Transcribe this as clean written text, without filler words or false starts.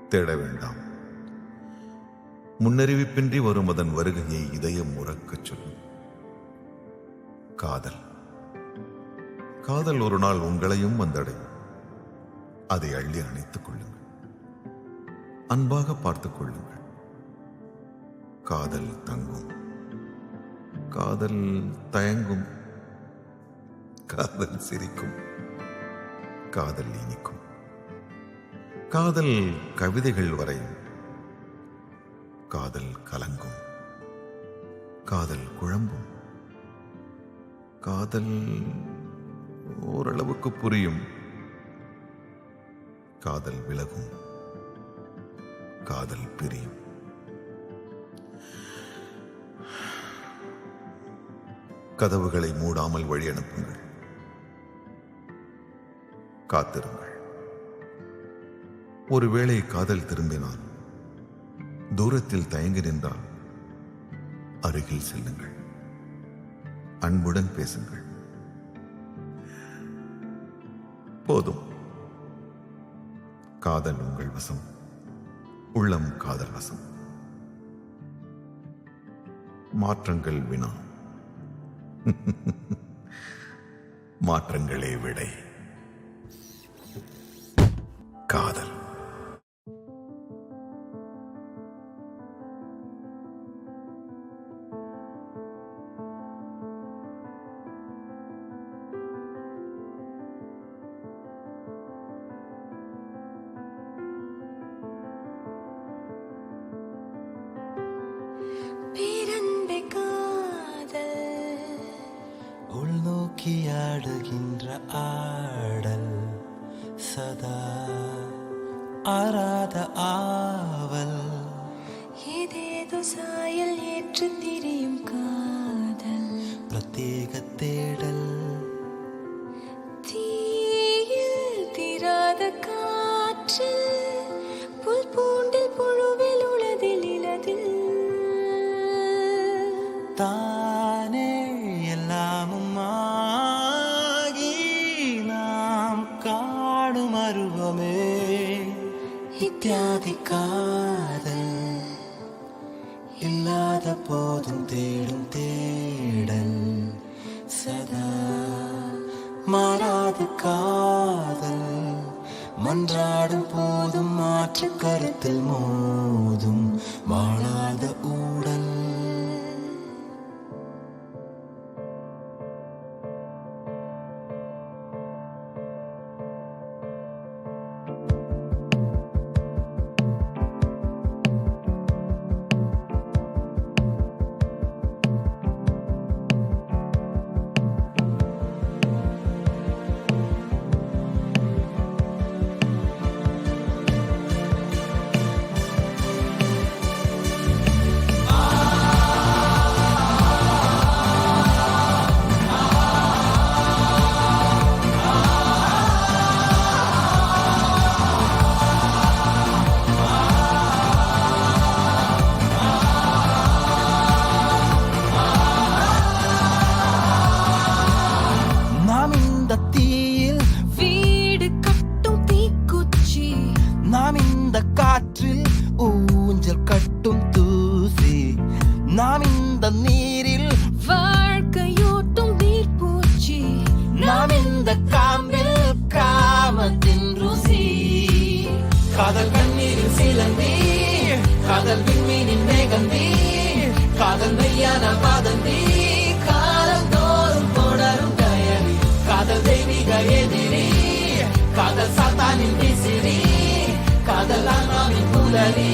தேட வேண்டாம். முன்னறிவிப்பின்றி வரும் அதன் வருகையை இதயம் உறக்கச் சொல்லும். காதல் காதல் ஒரு நாள் உங்களையும் வந்தடையும். அதை அள்ளி அணைத்துக் கொள்ளுங்கள். அன்பாக பார்த்துக் கொள்ளுங்கள். காதல் தங்கும். காதல் தயங்கும். காதல் சிரிக்கும். காதல் இனிக்கும். காதல் கவிதைகள் வரையும். காதல் கலங்கும். காதல் குழம்பும். காதல் ஓரளவுக்கு புரியும். காதல் விலகும். காதல் பிரியும். கதவுகளை மூடாமல் வழி அனுப்புங்கள். காத்திருங்கள். ஒருவேளை காதல் திரும்பினால், தூரத்தில் தயங்கி நின்றால் அருகில் செல்லுங்கள். அன்புடன் பேசுங்கள். போதும். காதல் உங்கள் வசம். உள்ளம் காதல் வசம். மாற்றங்கள் வினா. மாற்றங்களே விடை. காதல். உள்நோக்கி ஆடுகின்ற ஆடல், சதா ஆராத ஆவல், ஏதேதோ சாயல் ஏற்று திரியும் காதல், பிரத்யேக தேடல், தீயில் தீராத காற்றில், புல் பூண்டில் புழுவில் உளதில் இலதில் தானே எல்லாமும் ஆகி நாம் காணும் அருவமே இத்தியாதி காதல். இல்லாத போதும் தேடும் தேடல், சதா மாறாத காதல். மன்றாடும் போதும் மாற்று கருத்தில் மோதும் வாழாத ஊடல். காற்றில் ஊஞ்சல் கட்டும் தூசி, நாம் இந்த நீரில் வாழ்க்கையோட்டும் நீர்ப்பூச்சி, நாம் இந்த காம்பில் காமத்தின் ருசி. காதல் கண்ணீரில் சிலந்தி, காதல் விண்மீனின் மேகந்தி, காதல் மெய்யான பாதந்தி, காதல் தோறும் தொடரும் கயறி, காதல் தெய்வீக எதிரி, காதல் சாத்தானின் விசிறி, காதல் ஆன்மாவின் புலரி.